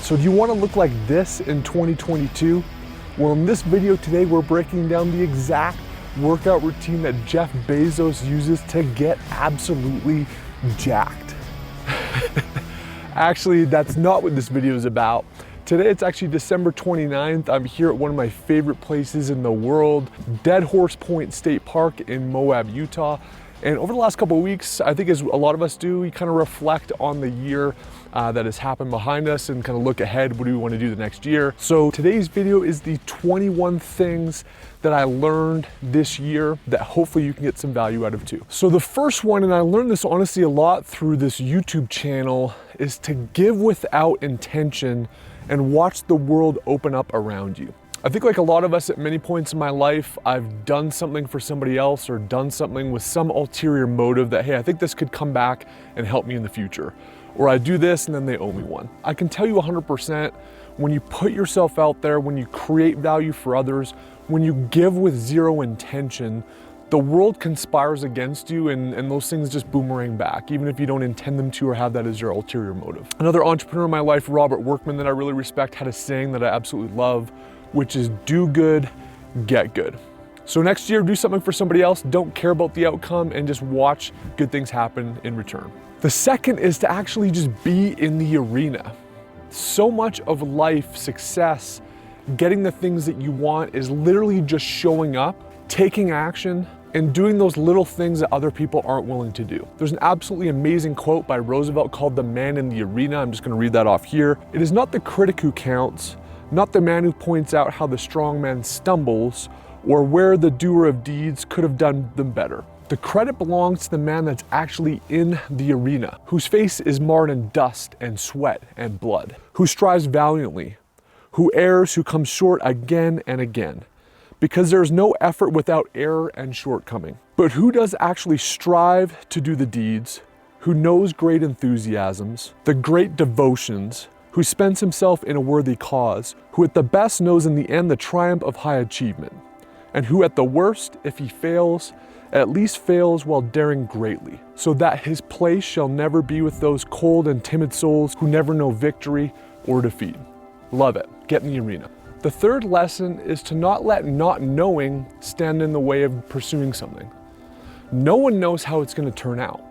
So do you want to look like this in 2022? Well, in this video today, we're breaking down the exact workout routine that Jeff Bezos uses to get absolutely jacked. Actually, that's not what this video is about. Today, it's actually December 29th. I'm here at one of my favorite places in the world, Dead Horse Point State Park in Moab, Utah. And over the last couple of weeks, I think as a lot of us do, we kind of reflect on the year that has happened behind us and kind of look ahead. What do we want to do the next year? So today's video is the 21 things that I learned this year that hopefully you can get some value out of too. So the first one, and I learned this honestly a lot through this YouTube channel, is to give without intention and watch the world open up around you. I think like a lot of us at many points in my life, I've done something for somebody else or done something with some ulterior motive that, hey, I think this could come back and help me in the future. Or I do this and then they owe me one. I can tell you 100%, when you put yourself out there, when you create value for others, when you give with zero intention, the world conspires against you and those things just boomerang back, even if you don't intend them to or have that as your ulterior motive. Another entrepreneur in my life, Robert Workman, that I really respect, had a saying that I absolutely love, which is do good, get good. So next year, do something for somebody else, don't care about the outcome, and just watch good things happen in return. The second is to actually just be in the arena. So much of life, success, getting the things that you want is literally just showing up, taking action, and doing those little things that other people aren't willing to do. There's an absolutely amazing quote by Roosevelt called "The Man in the Arena." I'm just gonna read that off here. It is not the critic who counts, not the man who points out how the strong man stumbles or where the doer of deeds could have done them better. The credit belongs to the man that's actually in the arena, whose face is marred in dust and sweat and blood, who strives valiantly, who errs, who comes short again and again, because there is no effort without error and shortcoming. But who does actually strive to do the deeds, who knows great enthusiasms, the great devotions, who spends himself in a worthy cause, who at the best knows in the end the triumph of high achievement, and who at the worst, if he fails, at least fails while daring greatly, so that his place shall never be with those cold and timid souls who never know victory or defeat. Love it. Get in the arena. The third lesson is to not let not knowing stand in the way of pursuing something. No one knows how it's going to turn out.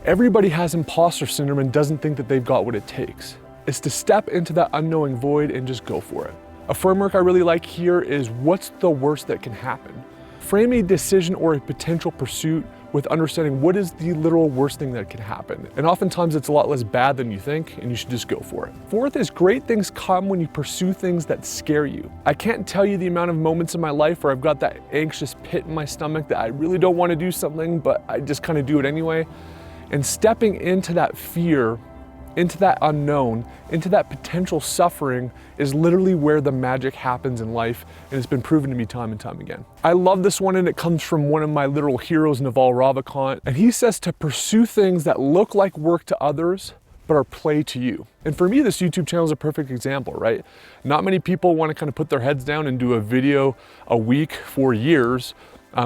Everybody has imposter syndrome and doesn't think that they've got what it takes. It's to step into that unknowing void and just go for it. A framework I really like here is what's the worst that can happen? Frame a decision or a potential pursuit with understanding what is the literal worst thing that can happen. And oftentimes it's a lot less bad than you think, and you should just go for it. Fourth is great things come when you pursue things that scare you. I can't tell you the amount of moments in my life where I've got that anxious pit in my stomach that I really don't want to do something, but I just kind of do it anyway. And stepping into that fear, into that unknown, into that potential suffering is literally where the magic happens in life, and it's been proven to me time and time again. I love this one, and it comes from one of my literal heroes, Naval Ravikant, and he says to pursue things that look like work to others, but are play to you. And for me, this YouTube channel is a perfect example, right? Not many people want to kind of put their heads down and do a video a week for years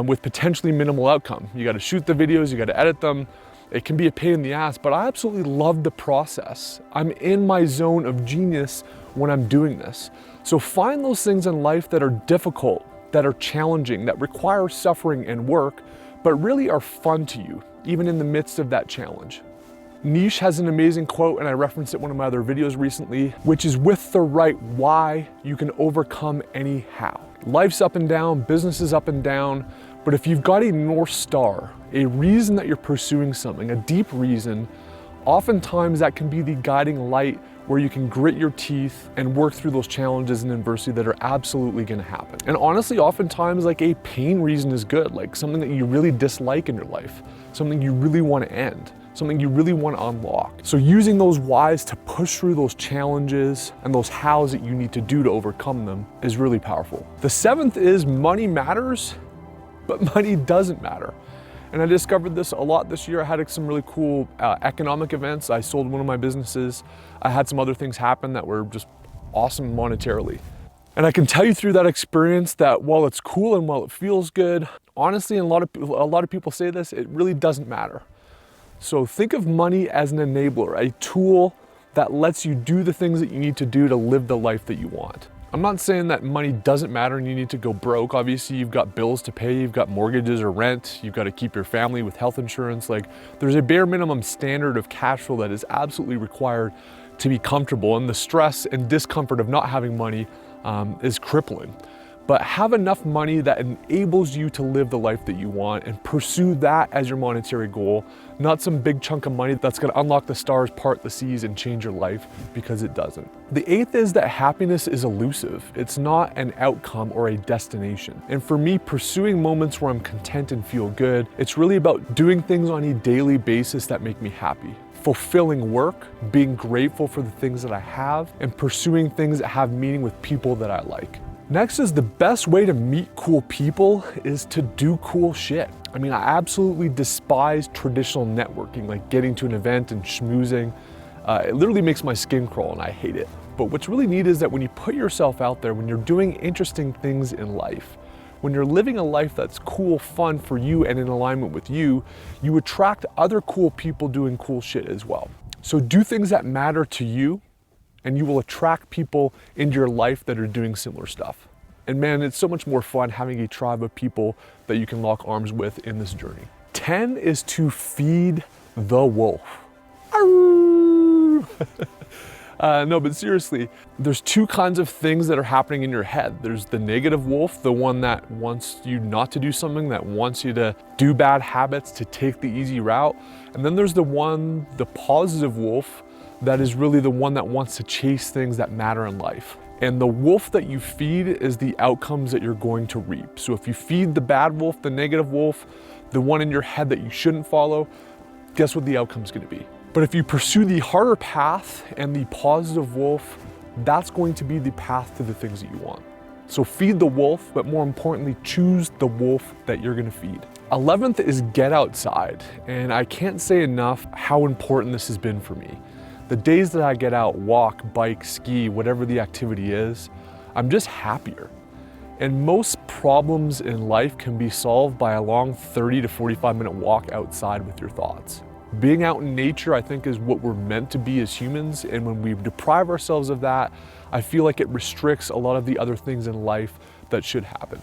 with potentially minimal outcome. You got to shoot the videos, you got to edit them. It can be a pain in the ass, but I absolutely love the process. I'm in my zone of genius when I'm doing this. So find those things in life that are difficult, that are challenging, that require suffering and work, but really are fun to you, even in the midst of that challenge. Nietzsche has an amazing quote, and I referenced it in one of my other videos recently, which is with the right why, you can overcome any how. Life's up and down, business is up and down, but if you've got a North Star, a reason that you're pursuing something, a deep reason, oftentimes that can be the guiding light where you can grit your teeth and work through those challenges and adversity that are absolutely gonna happen. And honestly, oftentimes like a pain reason is good, like something that you really dislike in your life, something you really wanna end, something you really wanna unlock. So using those whys to push through those challenges and those hows that you need to do to overcome them is really powerful. The seventh is money matters, but money doesn't matter. And I discovered this a lot this year. I had some really cool economic events. I sold one of my businesses. I had some other things happen that were just awesome monetarily. And I can tell you through that experience that while it's cool and while it feels good, honestly, and a lot of people say this, it really doesn't matter. So think of money as an enabler, a tool that lets you do the things that you need to do to live the life that you want. I'm not saying that money doesn't matter and you need to go broke. Obviously, you've got bills to pay, you've got mortgages or rent, you've got to keep your family with health insurance. Like, there's a bare minimum standard of cash flow that is absolutely required to be comfortable, and the stress and discomfort of not having money is crippling. But have enough money that enables you to live the life that you want and pursue that as your monetary goal, not some big chunk of money that's gonna unlock the stars, part the seas, and change your life, because it doesn't. The eighth is that happiness is elusive. It's not an outcome or a destination. And for me, pursuing moments where I'm content and feel good, it's really about doing things on a daily basis that make me happy. Fulfilling work, being grateful for the things that I have, and pursuing things that have meaning with people that I like. Next is the best way to meet cool people is to do cool shit. I mean, I absolutely despise traditional networking, like getting to an event and schmoozing. It literally makes my skin crawl and I hate it. But what's really neat is that when you put yourself out there, when you're doing interesting things in life, when you're living a life that's cool, fun for you and in alignment with you, you attract other cool people doing cool shit as well. So do things that matter to you, and you will attract people into your life that are doing similar stuff. And man, it's so much more fun having a tribe of people that you can lock arms with in this journey. 10 is to feed the wolf. No, but seriously, there's two kinds of things that are happening in your head. There's the negative wolf, the one that wants you not to do something, that wants you to do bad habits, to take the easy route. And then there's the positive wolf, that is really the one that wants to chase things that matter in life. And the wolf that you feed is the outcomes that you're going to reap. So if you feed the bad wolf, the negative wolf, the one in your head that you shouldn't follow, guess what the outcome's gonna be? But if you pursue the harder path and the positive wolf, that's going to be the path to the things that you want. So feed the wolf, but more importantly, choose the wolf that you're gonna feed. 11th is get outside. And I can't say enough how important this has been for me. The days that I get out, walk, bike, ski, whatever the activity is, I'm just happier. And most problems in life can be solved by a long 30 to 45 minute walk outside with your thoughts. Being out in nature, I think, is what we're meant to be as humans. And when we deprive ourselves of that, I feel like it restricts a lot of the other things in life that should happen.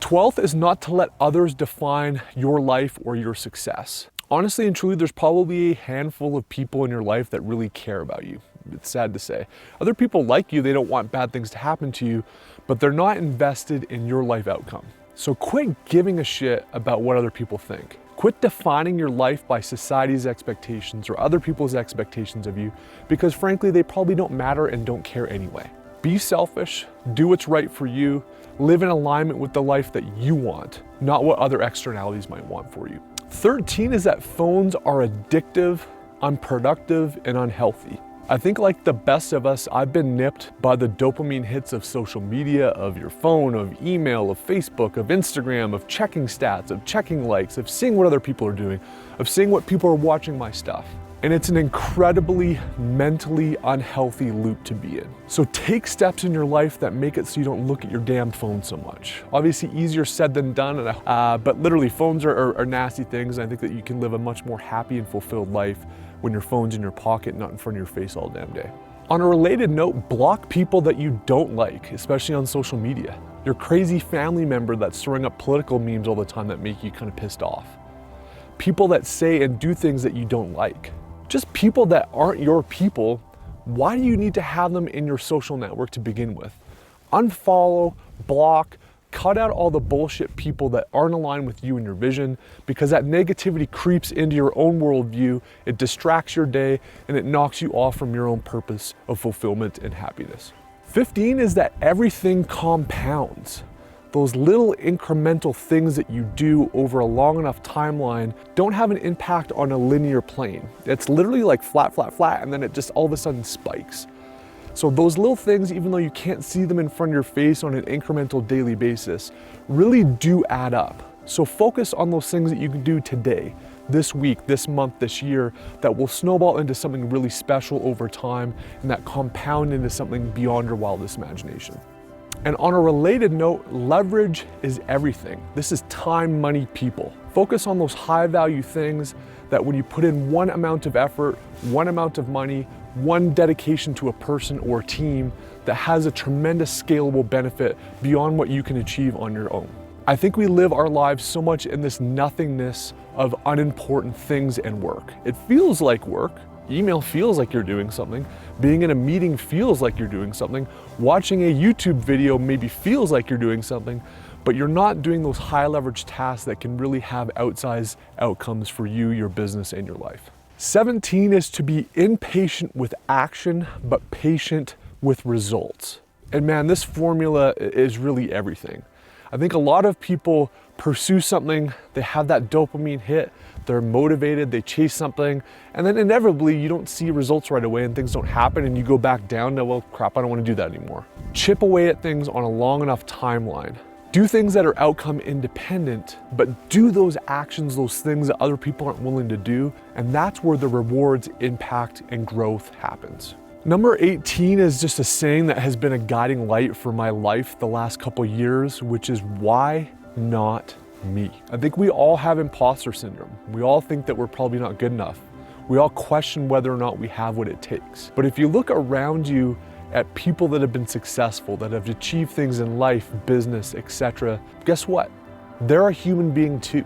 12th is not to let others define your life or your success. Honestly and truly, there's probably a handful of people in your life that really care about you. It's sad to say. Other people like you, they don't want bad things to happen to you, but they're not invested in your life outcome. So quit giving a shit about what other people think. Quit defining your life by society's expectations or other people's expectations of you, because frankly, they probably don't matter and don't care anyway. Be selfish, do what's right for you, live in alignment with the life that you want, not what other externalities might want for you. 13 is that phones are addictive, unproductive, and unhealthy. I think like the best of us, I've been nipped by the dopamine hits of social media, of your phone, of email, of Facebook, of Instagram, of checking stats, of checking likes, of seeing what other people are doing, of seeing what people are watching my stuff. And it's an incredibly mentally unhealthy loop to be in. So take steps in your life that make it so you don't look at your damn phone so much. Obviously easier said than done, but literally phones are nasty things. And I think that you can live a much more happy and fulfilled life when your phone's in your pocket, not in front of your face all damn day. On a related note, block people that you don't like, especially on social media. Your crazy family member that's throwing up political memes all the time that make you kind of pissed off. People that say and do things that you don't like. Just people that aren't your people. Why do you need to have them in your social network to begin with? Unfollow, block, cut out all the bullshit people that aren't aligned with you and your vision, because that negativity creeps into your own worldview, it distracts your day, and it knocks you off from your own purpose of fulfillment and happiness. 15 is that everything compounds. Those little incremental things that you do over a long enough timeline don't have an impact on a linear plane. It's literally like flat, flat, flat, and then it just all of a sudden spikes. So those little things, even though you can't see them in front of your face on an incremental daily basis, really do add up. So focus on those things that you can do today, this week, this month, this year, that will snowball into something really special over time and that compound into something beyond your wildest imagination. And on a related note, leverage is everything. This is time, money, people. Focus on those high value things that when you put in one amount of effort, one amount of money, one dedication to a person or team that has a tremendous scalable benefit beyond what you can achieve on your own. I think we live our lives so much in this nothingness of unimportant things and work. It feels like work. Email feels like you're doing something. Being in a meeting feels like you're doing something. Watching a YouTube video maybe feels like you're doing something, but you're not doing those high leverage tasks that can really have outsized outcomes for you, your business, and your life. 17 is to be impatient with action, but patient with results. And man, this formula is really everything. I think a lot of people pursue something, they have that dopamine hit, they're motivated, they chase something, and then inevitably you don't see results right away and things don't happen and you go back down to, well, crap, I don't want to do that anymore. Chip away at things on a long enough timeline. Do things that are outcome independent, but do those actions, those things that other people aren't willing to do, and that's where the rewards, impact, and growth happens. Number 18 is just a saying that has been a guiding light for my life the last couple years, which is why not me? I think we all have imposter syndrome. We all think that we're probably not good enough. We all question whether or not we have what it takes. But if you look around you at people that have been successful, that have achieved things in life, business, etc., guess what? They're a human being too.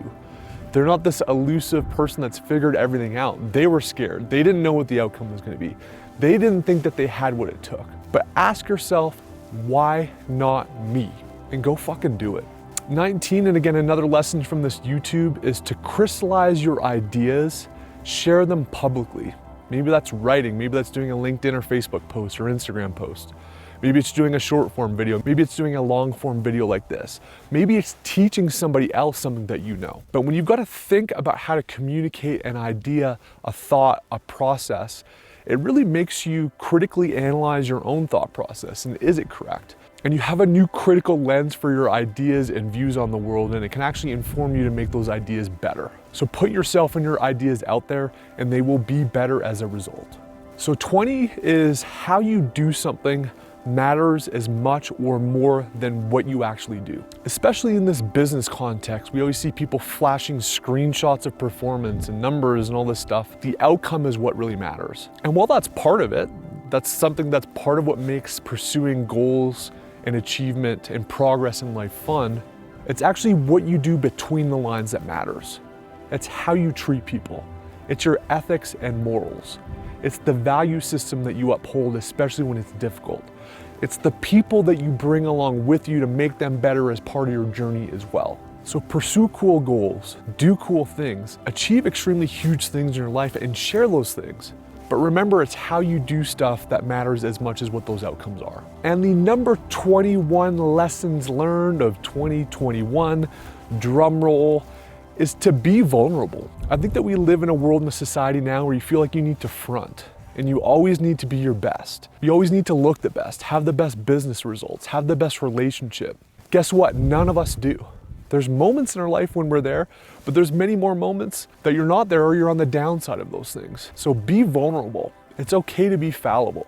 They're not this elusive person that's figured everything out. They were scared. They didn't know what the outcome was going to be. They didn't think that they had what it took. But ask yourself, why not me? And go fucking do it. 19, and again, another lesson from this YouTube is to crystallize your ideas, share them publicly. Maybe that's writing, maybe that's doing a LinkedIn or Facebook post or Instagram post. Maybe it's doing a short form video. Maybe it's doing a long form video like this. Maybe it's teaching somebody else something that you know. But when you've got to think about how to communicate an idea, a thought, a process, it really makes you critically analyze your own thought process and is it correct? And you have a new critical lens for your ideas and views on the world, and it can actually inform you to make those ideas better. So put yourself and your ideas out there and they will be better as a result. So 20 is how you do something matters as much or more than what you actually do. Especially in this business context, we always see people flashing screenshots of performance and numbers and all this stuff. The outcome is what really matters. And while that's part of it, that's something that's part of what makes pursuing goals and achievement and progress in life fun, it's actually what you do between the lines that matters. It's how you treat people. It's your ethics and morals. It's the value system that you uphold, especially when it's difficult. It's the people that you bring along with you to make them better as part of your journey as well. So pursue cool goals, do cool things, achieve extremely huge things in your life and share those things. But remember, it's how you do stuff that matters as much as what those outcomes are. And the number 21 lessons learned of 2021, drum roll, is to be vulnerable. I think that we live in a world and a society now where you feel like you need to front and you always need to be your best. You always need to look the best, have the best business results, have the best relationship. Guess what? None of us do. There's moments in our life when we're there, but there's many more moments that you're not there or you're on the downside of those things. So be vulnerable. It's okay to be fallible.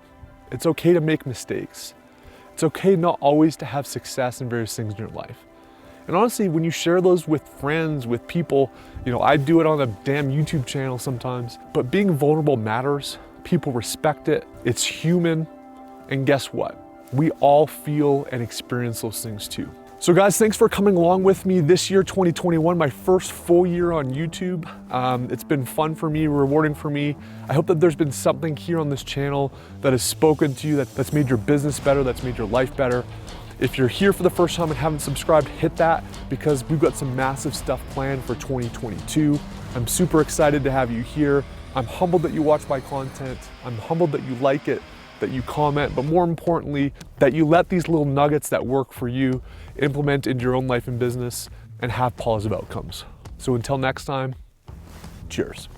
It's okay to make mistakes. It's okay not always to have success in various things in your life. And honestly, when you share those with friends, with people, I do it on a damn YouTube channel sometimes, but being vulnerable matters. People respect it. It's human. And guess what? We all feel and experience those things too. So guys, thanks for coming along with me this year, 2021, my first full year on YouTube. It's been fun for me, rewarding for me. I hope that there's been something here on this channel that has spoken to you, that's made your business better, that's made your life better. If you're here for the first time and haven't subscribed, hit that because we've got some massive stuff planned for 2022. I'm super excited to have you here. I'm humbled that you watch my content. I'm humbled that you like it, that you comment, but more importantly, that you let these little nuggets that work for you implement into your own life and business and have positive outcomes. So until next time, cheers.